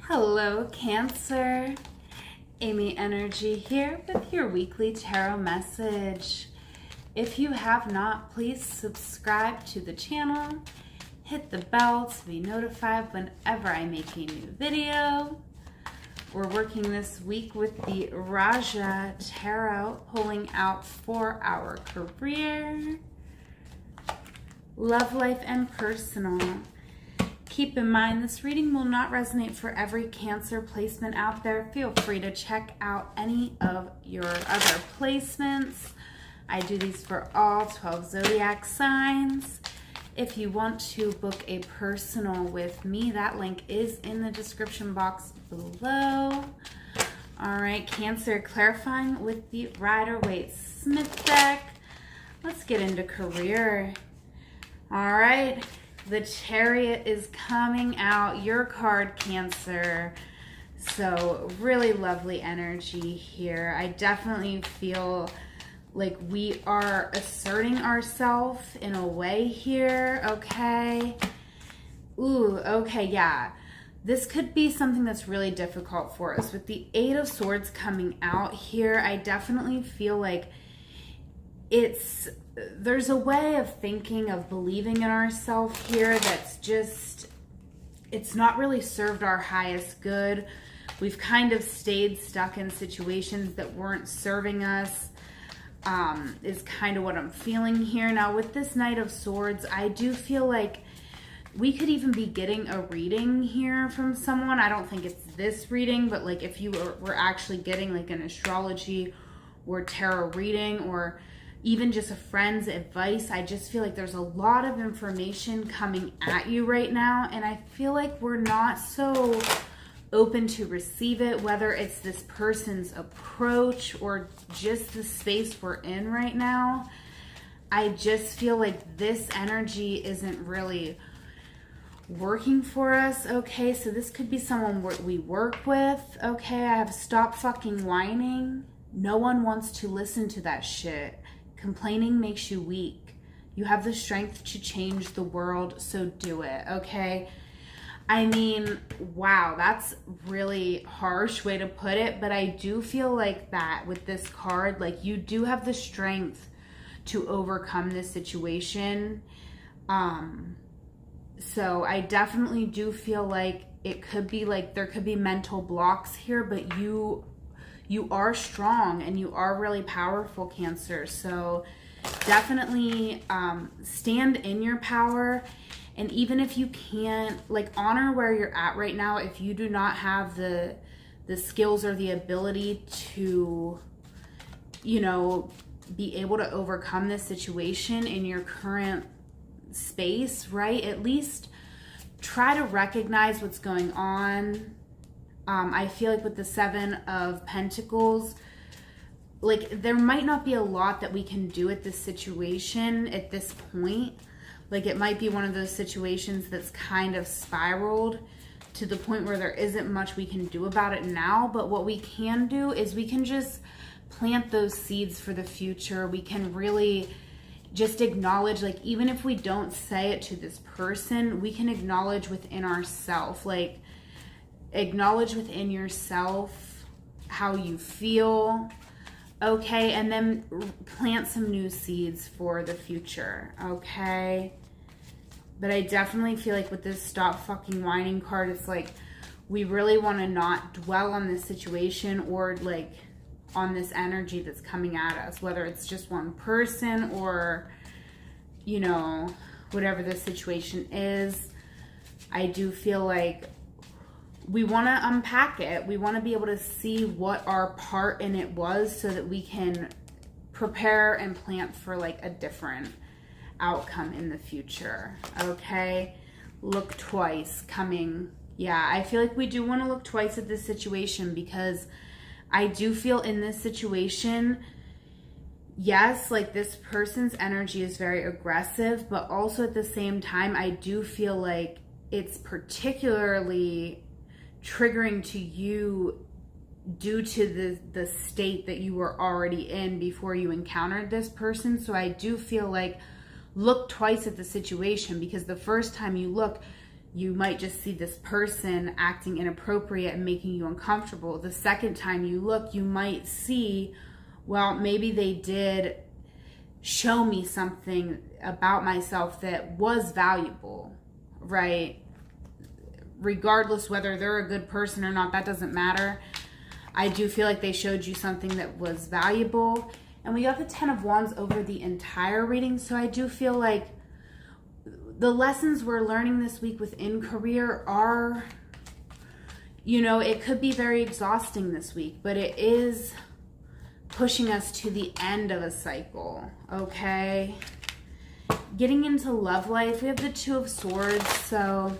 Hello, Cancer. Amyenergy here with your weekly tarot message. If you have not, please subscribe to the channel. Hit the bell to be notified whenever I make a new video. We're working this week with the Raja Tarot, pulling out for our career, love life, and personal. Keep in mind, this reading will not resonate for every Cancer placement out there. Feel free to check out any of your other placements. I do these for all 12 zodiac signs. If you want to book a personal with me, that link is in the description box below. All right, Cancer, clarifying with the Rider-Waite-Smith deck. Let's get into career. All right. The Chariot is coming out, your card, Cancer. So really lovely energy here. I definitely feel like we are asserting ourselves in a way here, okay? Ooh, okay, yeah. This could be something that's really difficult for us. With the Eight of Swords coming out here, I definitely feel like there's a way of thinking, of believing in ourselves here that's just, it's not really served our highest good. We've kind of stayed stuck in situations that weren't serving us, is kind of what I'm feeling here. Now with this Knight of Swords, I do feel like we could even be getting a reading here from someone. I don't think it's this reading, but like if you were actually getting like an astrology or tarot reading, or even just a friend's advice, I just feel like there's a lot of information coming at you right now, and I feel like we're not so open to receive it, whether it's this person's approach or just the space we're in right now. I just feel like this energy isn't really working for us, okay? So this could be someone we work with, okay? I have stop fucking whining. No one wants to listen to that shit. Complaining makes you weak. You have the strength to change the world, so do it, okay? I mean, wow, that's really harsh way to put it, but I do feel like that with this card, like you do have the strength to overcome this situation. So I definitely do feel like it could be like there could be mental blocks here, but you are strong and you are really powerful, Cancer. So definitely stand in your power. And even if you can't, like, honor where you're at right now. If you do not have the skills or the ability to, you know, be able to overcome this situation in your current space, right? At least try to recognize what's going on. I feel like with the Seven of Pentacles, like there might not be a lot that we can do at this situation at this point. Like it might be one of those situations that's kind of spiraled to the point where there isn't much we can do about it now. But what we can do is we can just plant those seeds for the future. We can really just acknowledge, like even if we don't say it to this person, we can acknowledge within ourselves, like acknowledge within yourself how you feel, okay? And then plant some new seeds for the future, okay? But I definitely feel like with this stop fucking whining card, it's like we really want to not dwell on this situation or like on this energy that's coming at us, whether it's just one person or, you know, whatever the situation is. I do feel like we want to unpack it. We want to be able to see what our part in it was so that we can prepare and plant for like a different outcome in the future, okay? Look twice coming. Yeah, I feel like we do want to look twice at this situation, because I do feel in this situation, yes, like this person's energy is very aggressive, but also at the same time, I do feel like it's particularly triggering to you due to the state that you were already in before you encountered this person. So I do feel like look twice at the situation, because the first time you look, you might just see this person acting inappropriate and making you uncomfortable. The second time you look, you might see, well, maybe they did show me something about myself that was valuable, right? Regardless whether they're a good person or not, that doesn't matter. I do feel like they showed you something that was valuable. And we got the 10 of Wands over the entire reading. So I do feel like the lessons we're learning this week within career are, you know, it could be very exhausting this week, but it is pushing us to the end of a cycle, okay? Getting into love life, we have the 2 of Swords. So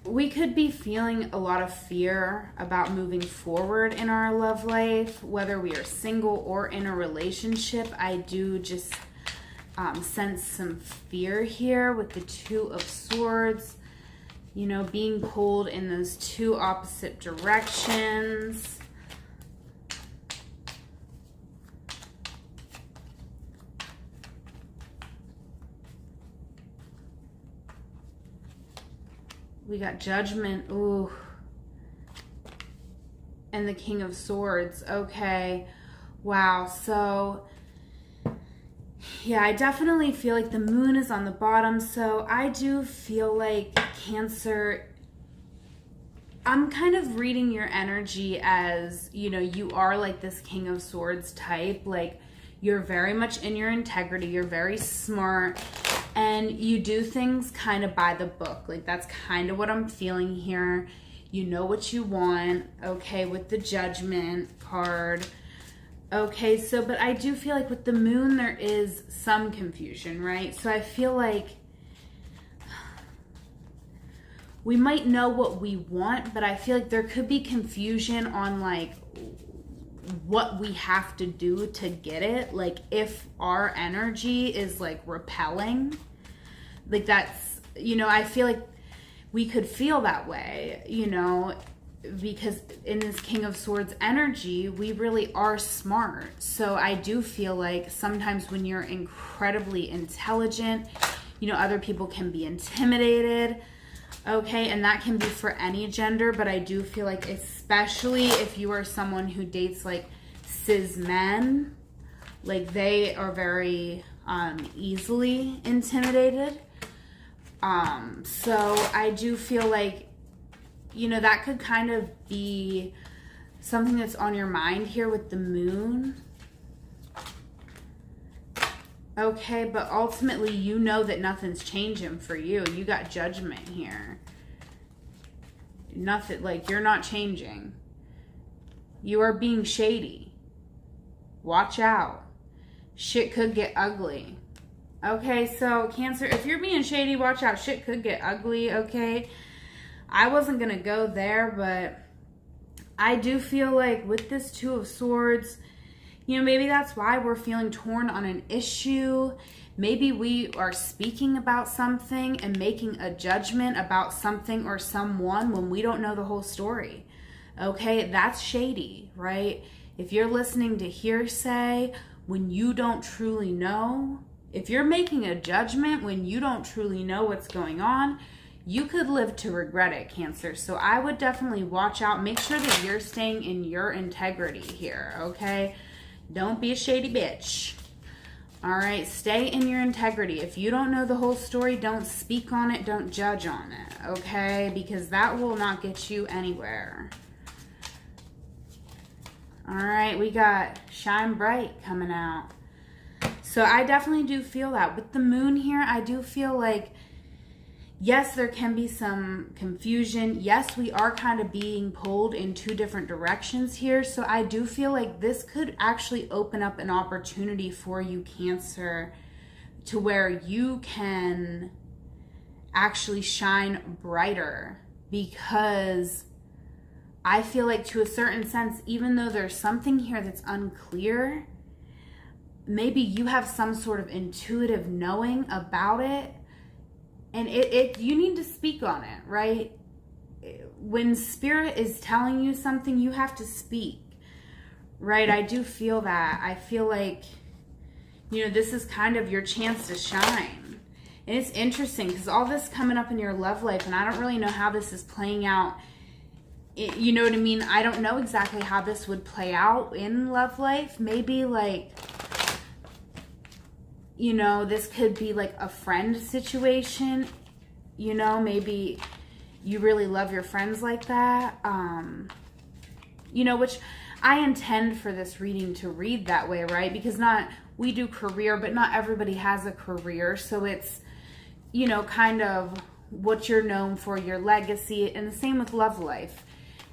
we could be feeling a lot of fear about moving forward in our love life, whether we are single or in a relationship. I do just sense some fear here with the 2 of Swords, you know, being pulled in those 2 opposite directions. We got Judgment, ooh, and the King of Swords. Okay, wow. So yeah, I definitely feel like the moon is on the bottom. So I do feel like Cancer, I'm kind of reading your energy as, you know, you are like this King of Swords type. Like, you're very much in your integrity. You're very smart. And you do things kind of by the book. Like, that's kind of what I'm feeling here. You know what you want, okay, with the Judgment card. Okay, so, but I do feel like with the moon, there is some confusion, right? So I feel like we might know what we want, but I feel like there could be confusion on, like, what we have to do to get it. Like, if our energy is like repelling, like, that's, you know, I feel like we could feel that way, you know, because in this King of Swords energy, we really are smart. So I do feel like sometimes when you're incredibly intelligent, you know, other people can be intimidated. Okay, and that can be for any gender, but I do feel like especially if you are someone who dates like cis men, like, they are very easily intimidated. So I do feel like, you know, that could kind of be something that's on your mind here with the moon. Okay, but ultimately, you know that nothing's changing for you. You got Judgment here. Nothing, like, you're not changing. You are being shady. Watch out. Shit could get ugly. Okay, so Cancer, if you're being shady, watch out. Shit could get ugly, okay? I wasn't going to go there, but I do feel like with this 2 of Swords, you know, maybe that's why we're feeling torn on an issue. Maybe we are speaking about something and making a judgment about something or someone when we don't know the whole story. Okay, that's shady, right? If you're listening to hearsay when you don't truly know, if you're making a judgment when you don't truly know what's going on, you could live to regret it, Cancer. So I would definitely watch out. Make sure that you're staying in your integrity here, okay? Don't be a shady bitch. All right, stay in your integrity. If you don't know the whole story, don't speak on it. Don't judge on it, okay? Because that will not get you anywhere. All right, we got Shine Bright coming out. So I definitely do feel that. With the moon here, I do feel like, yes, there can be some confusion. Yes, we are kind of being pulled in 2 different directions here. So I do feel like this could actually open up an opportunity for you, Cancer, to where you can actually shine brighter. Because I feel like, to a certain sense, even though there's something here that's unclear, maybe you have some sort of intuitive knowing about it. And you need to speak on it, right? When Spirit is telling you something, you have to speak, right? I do feel that. I feel like, you know, this is kind of your chance to shine. And it's interesting because all this coming up in your love life, and I don't really know how this is playing out. You know what I mean? I don't know exactly how this would play out in love life. Maybe like, you know, this could be like a friend situation. You know, maybe you really love your friends like that. You know, which I intend for this reading to read that way, right? Because we do career, but not everybody has a career. So it's, you know, kind of what you're known for, your legacy, and the same with love life.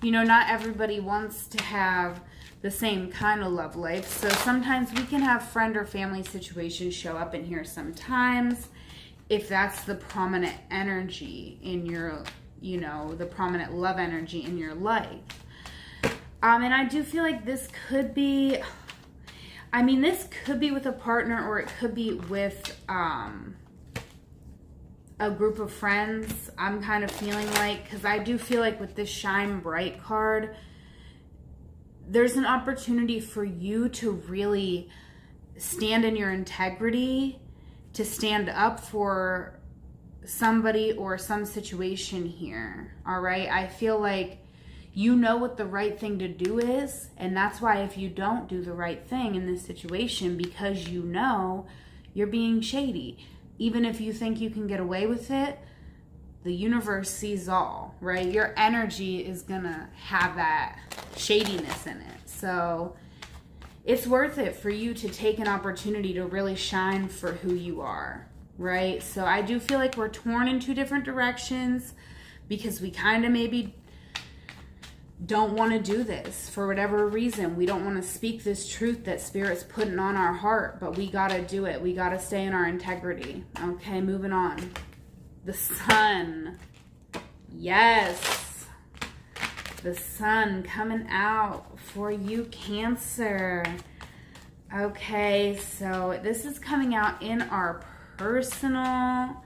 You know, not everybody wants to have the same kind of love life. So sometimes we can have friend or family situations show up in here sometimes if that's the prominent energy in your, you know, the prominent love energy in your life. And I do feel like this could be, I mean, this could be with a partner, or it could be with a group of friends. I'm kind of feeling like, because I do feel like with this Shine Bright card, there's an opportunity for you to really stand in your integrity, to stand up for somebody or some situation here. All right. I feel like you know what the right thing to do is. And that's why if you don't do the right thing in this situation, because you know you're being shady, even if you think you can get away with it, the universe sees all, right? Your energy is gonna have that shadiness in it. So it's worth it for you to take an opportunity to really shine for who you are, right? So I do feel like we're torn in two different directions because we kind of maybe don't want to do this for whatever reason. We don't want to speak this truth that Spirit's putting on our heart, but we got to do it. We got to stay in our integrity. Okay, moving on. The Sun. Yes. The Sun coming out for you, Cancer. Okay, so this is coming out in our personal.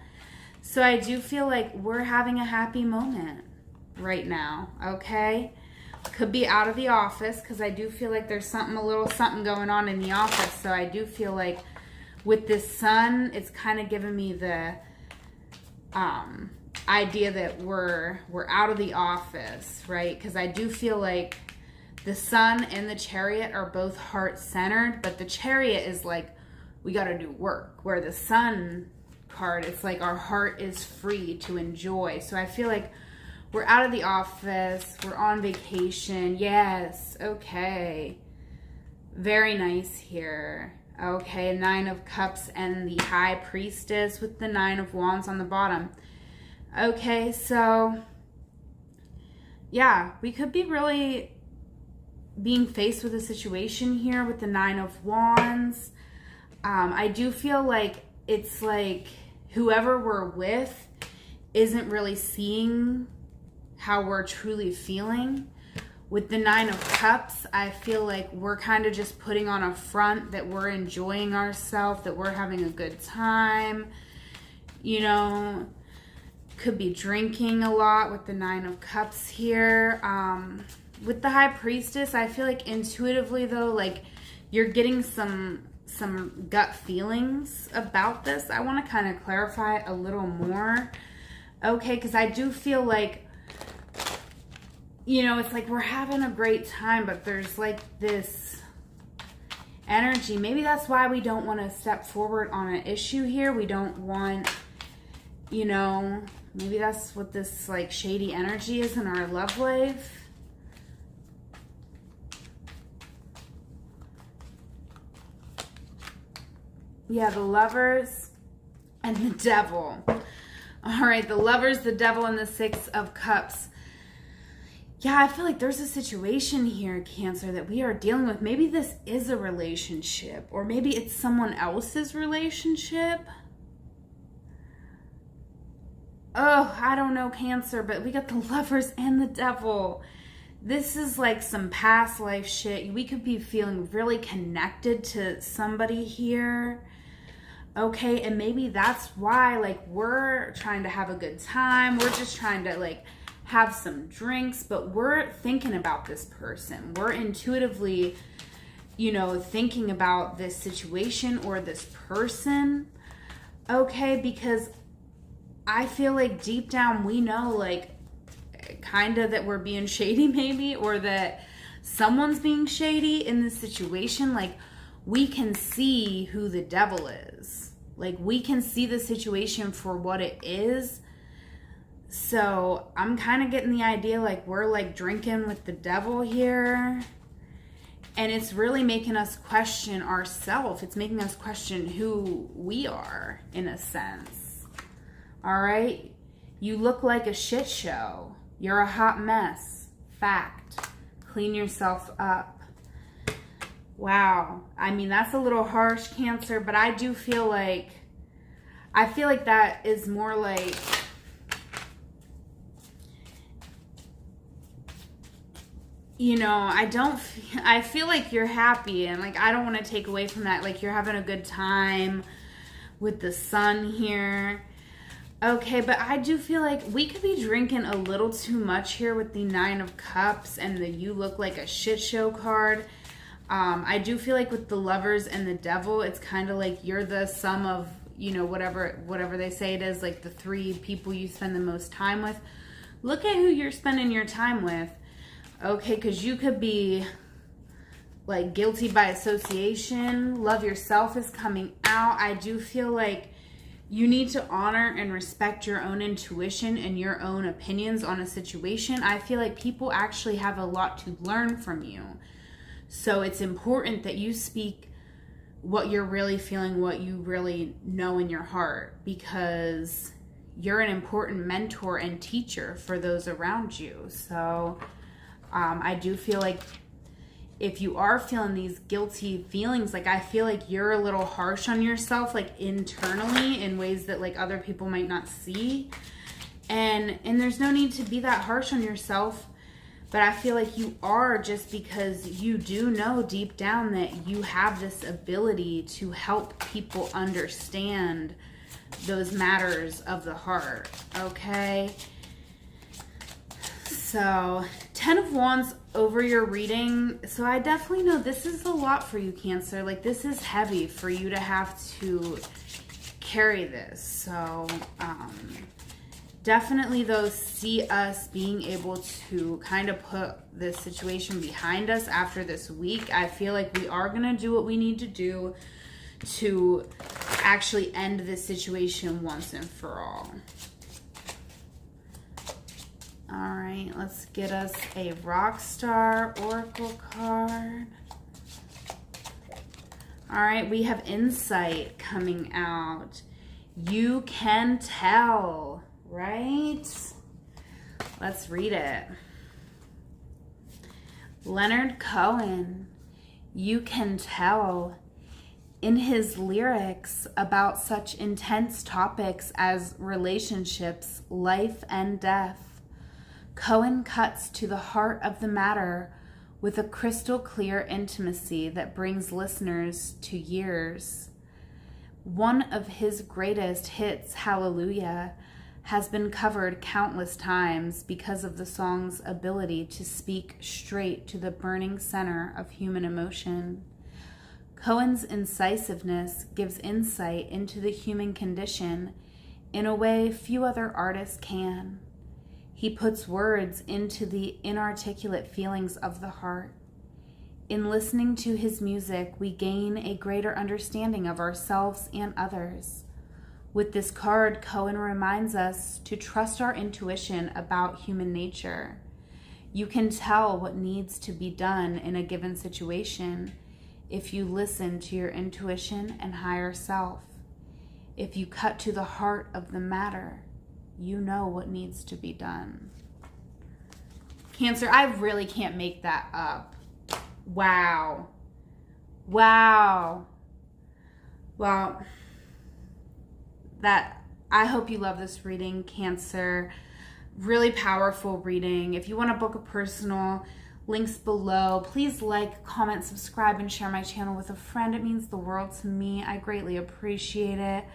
So I do feel like we're having a happy moment right now, okay? Could be out of the office, because I do feel like there's a little something going on in the office. So I do feel like with this Sun, it's kind of giving me the idea that we're out of the office, right? Because I do feel like the Sun and the Chariot are both heart-centered, but the Chariot is like, we got to do work. Where the Sun card, it's like our heart is free to enjoy. So I feel like we're out of the office. We're on vacation. Yes. Okay. Very nice here. Okay. 9 of Cups and the High Priestess with the 9 of Wands on the bottom. Okay. So, yeah, we could be really being faced with a situation here with the 9 of Wands. I do feel like it's like whoever we're with isn't really seeing how we're truly feeling. With the 9 of Cups, I feel like we're kind of just putting on a front that we're enjoying ourselves, that we're having a good time. You know, could be drinking a lot with the 9 of Cups here. With the High Priestess, I feel like intuitively though, like you're getting some gut feelings about this. I want to kind of clarify a little more. Okay, because I do feel like, you know, it's like we're having a great time, but there's like this energy. Maybe that's why we don't want to step forward on an issue here. We don't want, you know, maybe that's what this like shady energy is in our love life. Yeah, the Lovers and the Devil. All right, the Lovers, the Devil, and the 6 of Cups. Yeah, I feel like there's a situation here, Cancer, that we are dealing with. Maybe this is a relationship, or maybe it's someone else's relationship. Oh, I don't know, Cancer, but we got the Lovers and the Devil. This is like some past life shit. We could be feeling really connected to somebody here. Okay, and maybe that's why, like, we're trying to have a good time. We're just trying to, like, have some drinks, but we're thinking about this person. We're intuitively, you know, thinking about this situation or this person. Okay, because I feel like deep down we know, like, kind of that we're being shady maybe, or that someone's being shady in this situation. Like, we can see who the devil is. Like, we can see the situation for what it is. So I'm kind of getting the idea like we're like drinking with the devil here. And it's really making us question ourselves. It's making us question who we are, in a sense. All right? You look like a shit show. You're a hot mess. Fact. Clean yourself up. Wow. I mean, that's a little harsh, Cancer, but I do feel like, that is more like, you know, I feel like you're happy, and like, I don't want to take away from that. Like, you're having a good time with the sun here. Okay, but I do feel like we could be drinking a little too much here with the 9 of Cups and the you look like a shit show card. I do feel like with the Lovers and the Devil, it's kind of like you're the sum of, you know, whatever they say it is, like the 3 people you spend the most time with. Look at who you're spending your time with. Okay, because you could be like guilty by association. Love yourself is coming out. I do feel like you need to honor and respect your own intuition and your own opinions on a situation. I feel like people actually have a lot to learn from you. So it's important that you speak what you're really feeling, what you really know in your heart, because you're an important mentor and teacher for those around you. So I do feel like if you are feeling these guilty feelings, like I feel like you're a little harsh on yourself, like internally, in ways that like other people might not see. And there's no need to be that harsh on yourself, but I feel like you are, just because you do know deep down that you have this ability to help people understand those matters of the heart, okay? So, 10 of Wands over your reading. So I definitely know this is a lot for you, Cancer. Like, this is heavy for you to have to carry this. So, definitely, though, see us being able to kind of put this situation behind us after this week. I feel like we are going to do what we need to do to actually end this situation once and for all. All right, let's get us a Rockstar Oracle card. All right, we have Insight coming out. You can tell, right? Let's read it. Leonard Cohen, you can tell. In his lyrics about such intense topics as relationships, life, and death, Cohen cuts to the heart of the matter with a crystal clear intimacy that brings listeners to years. One of his greatest hits, Hallelujah, has been covered countless times because of the song's ability to speak straight to the burning center of human emotion. Cohen's incisiveness gives insight into the human condition in a way few other artists can. He puts words into the inarticulate feelings of the heart. In listening to his music, we gain a greater understanding of ourselves and others. With this card, Cohen reminds us to trust our intuition about human nature. You can tell what needs to be done in a given situation if you listen to your intuition and higher self. If you cut to the heart of the matter, you know what needs to be done. Cancer, I really can't make that up. Wow. Wow. Well, I hope you love this reading, Cancer. Really powerful reading. If you want to book a personal, links below. Please like, comment, subscribe, and share my channel with a friend. It means the world to me. I greatly appreciate it.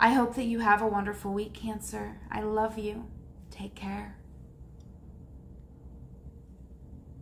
I hope that you have a wonderful week, Cancer. I love you. Take care.